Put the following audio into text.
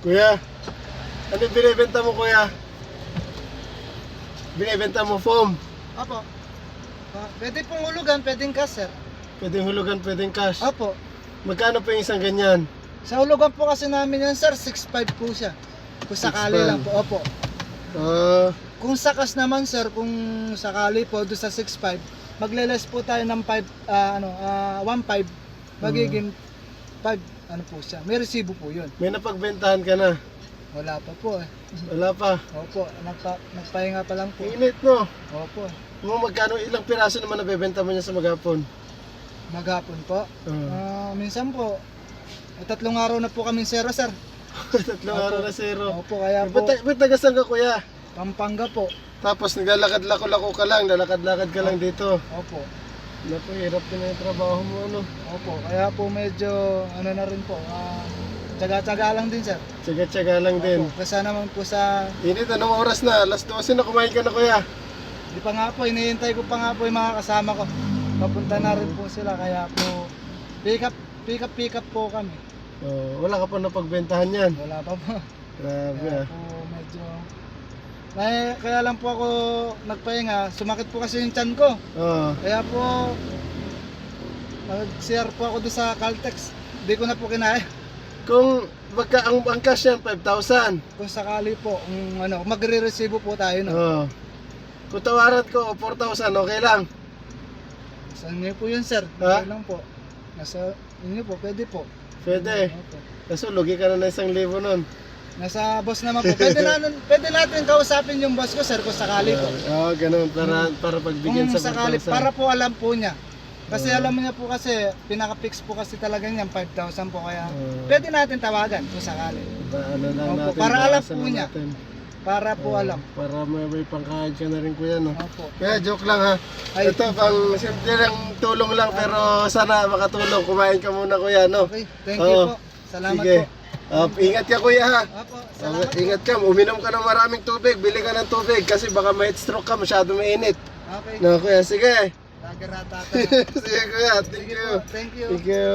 Kuya, ano yung binibenta mo, kuya? Binibenta mo foam. Opo. Pwede pong hulugan, pwedeng cash, sir. Pwedeng hulugan, pwedeng cash. Opo. Magkano po yung isang ganyan? Sa hulugan po kasi namin yan, sir, 6.5 po siya. Kung sakali 6.5. lang po. Opo. Ah, Kung sa cash naman, sir, kung sakali po doon sa 6.5, magle-less po tayo ng 1.5. Magiging 5, ano po siya. May resibo po yun. may napagbentahan ka na. Wala pa po eh. Wala pa. Opo, nagpahinga pa lang po. Init, no? Opo. Mo magkano, ilang piraso naman nabebenta mo niya sa maghapon? Maghapon po. Minsan po, 3 araw na po kami zero, sir. Tatlong araw na zero. Opo, kaya po, Ba't tagasan ka, kuya? Pampanga po. Tapos naglalakad-lako-lako ka lang, lalakad-lakad ka lang dito. Opo. Naku, hirap din yung trabaho mo, ano? Opo, kaya po medyo, ano na rin po, tsaga-tsaga lang din, sir. Tsaga-tsaga lang din. Opo, kasi naman po sa, Init, anong oras na? Alas 12 na, kumain ka na, kuya. di pa nga po, hinihintay ko pa nga po yung mga kasama ko. Papunta na rin po sila, kaya po, pick up po kami. Oh, wala ka pa napagbentahan yan. Wala pa po. Grabe, Kaya ah. po medyo, kaya lang po ako nagpahinga, sumakit po kasi yung tiyan ko. Oo. Kaya po, nag-share po ako doon sa Caltex. Hindi ko na po kinaya. Kung ang cash yan, 5,000. Kung sakali po, magre-resibo po tayo, no? Oo. Kung tawaran ko, 4,000, okay lang. Sa inyo po yun, sir. Ha? Okay lang po. Nasa inyo po, pwede po. Pwede. Opo. Kaso, lugi ka na ng 1,000 nun. Nasa boss naman po. Pwede natin kausapin yung boss ko, sir, kung sakali po. Oo, ganun. Para pagbigyan Kung sa sakali, 4,000. para po alam po niya. Kasi alam niya po kasi, pinaka-fix po kasi talaga niyan, 5,000 po. Kaya pwede natin tawagan kung sakali. Ano lang Opo, natin, para alam bawasan po lang niya. natin. Para po alam. Para may pangkahid ka na rin, kuya, no? Opo. Kaya joke lang, ha. Ay. Ito, pang simple lang tulong lang, pero sana makatulong. Kumain ka muna, kuya, no? Okay, thank you Oo. po. Salamat Sige. po. Ingat ka, kuya, ha. Opo, salamat po. Ingat ka, uminom ka ng maraming tubig. Bili ka ng tubig kasi baka may stroke ka, masyado mainit. Okay. No, kuya, sige. Dagarata ka. Sige, kuya. Thank Sige you. po, thank you. Thank you.